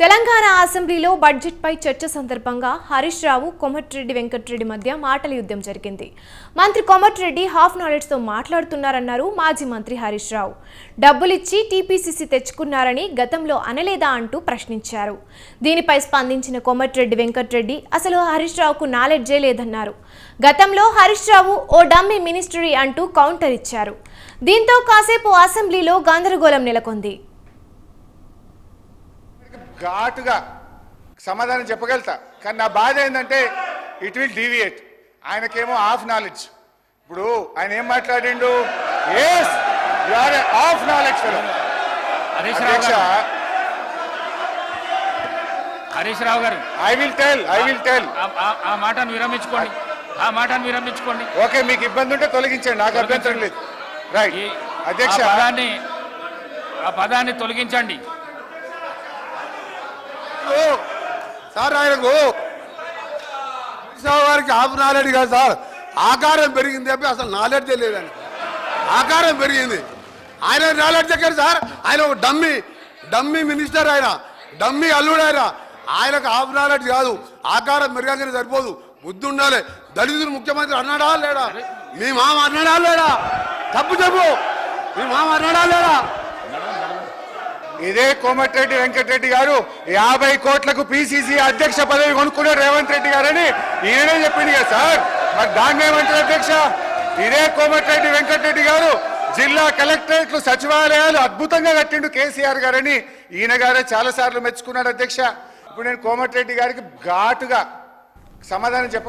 తెలంగాణ అసెంబ్లీలో బడ్జెట్పై చర్చ సందర్భంగా హరీష్ రావు కోమటిరెడ్డి వెంకటరెడ్డి మధ్య మాటల యుద్ధం జరిగింది. మంత్రి కోమటిరెడ్డి హాఫ్ నాలెడ్జ్తో మాట్లాడుతున్నారన్నారు మాజీ మంత్రి హరీష్ రావు. డబ్బులిచ్చి టీపీసీసీ తెచ్చుకున్నారని గతంలో అనలేదా అంటూ ప్రశ్నించారు. దీనిపై స్పందించిన కోమటిరెడ్డి వెంకటరెడ్డి అసలు హరీష్ రావుకు నాలెడ్జే లేదన్నారు. గతంలో హరీష్ రావు ఓ డమ్మీ మినిస్టరీ అంటూ కౌంటర్ ఇచ్చారు. దీంతో కాసేపు అసెంబ్లీలో గందరగోళం నెలకొంది. ఘాటుగా సమాధానం చెప్పగలుగుతా, కానీ నా బాధ ఏంటంటే ఇట్ విల్ డీవియేట్. ఆయనకేమో హాఫ్ నాలెడ్జ్. ఇప్పుడు ఆయన ఏం మాట్లాడిండు, yes you are a half knowledge fellow. Harish Rao గారు ఐ విల్ టెల్ ఆ మాటను విరమించుకోండి. ఓకే, మీకు ఇబ్బంది ఉంటే తొలగించండి, నాకు అభ్యంతరం లేదు. రైట్ అధ్యక్ష, ఆ పదాన్ని తొలగించండి. సార్ ఆయనకు వారికి హాఫ్ నాలెడ్జ్ కాదు సార్, ఆకారం పెరిగింది తప్పి అసలు నాలెడ్జే లేదని. ఆకారం పెరిగింది, ఆయన నాలెడ్జ్ ఎక్కడ సార్? ఆయన ఒక డమ్మీ మినిస్టర్, ఆయన డమ్మీ అల్లుడు. ఆయనకు హాఫ్ నాలెడ్జ్ కాదు, ఆకారం పెరగానే సరిపోదు, బుద్ధి ఉండాలి. దళితులు ముఖ్యమంత్రి అన్నాడా లేడా? మీ మామ అన్నాడా లేడా? తప్పు చెప్పు, మీ మామ అన్నాడా లేడా? ఇదే కోమటిరెడ్డి వెంకటరెడ్డి గారు 50 కోట్లకు పిసిసి అధ్యక్ష పదవి కొనుక్కున్నారు రేవంత్ రెడ్డి గారని ఈయనే చెప్పింది కదా సార్. మరి దాన్ని ఏమంటారు అధ్యక్ష? ఇదే కోమటిరెడ్డి వెంకటరెడ్డి గారు జిల్లా కలెక్టరేట్లు సచివాలయాలు అద్భుతంగా కట్టిండు కేసీఆర్ గారని ఈయన గారే చాలా సార్లు మెచ్చుకున్నాడు అధ్యక్ష. ఇప్పుడు నేను కోమటిరెడ్డి గారికి ఘాటుగా సమాధానం చెప్ప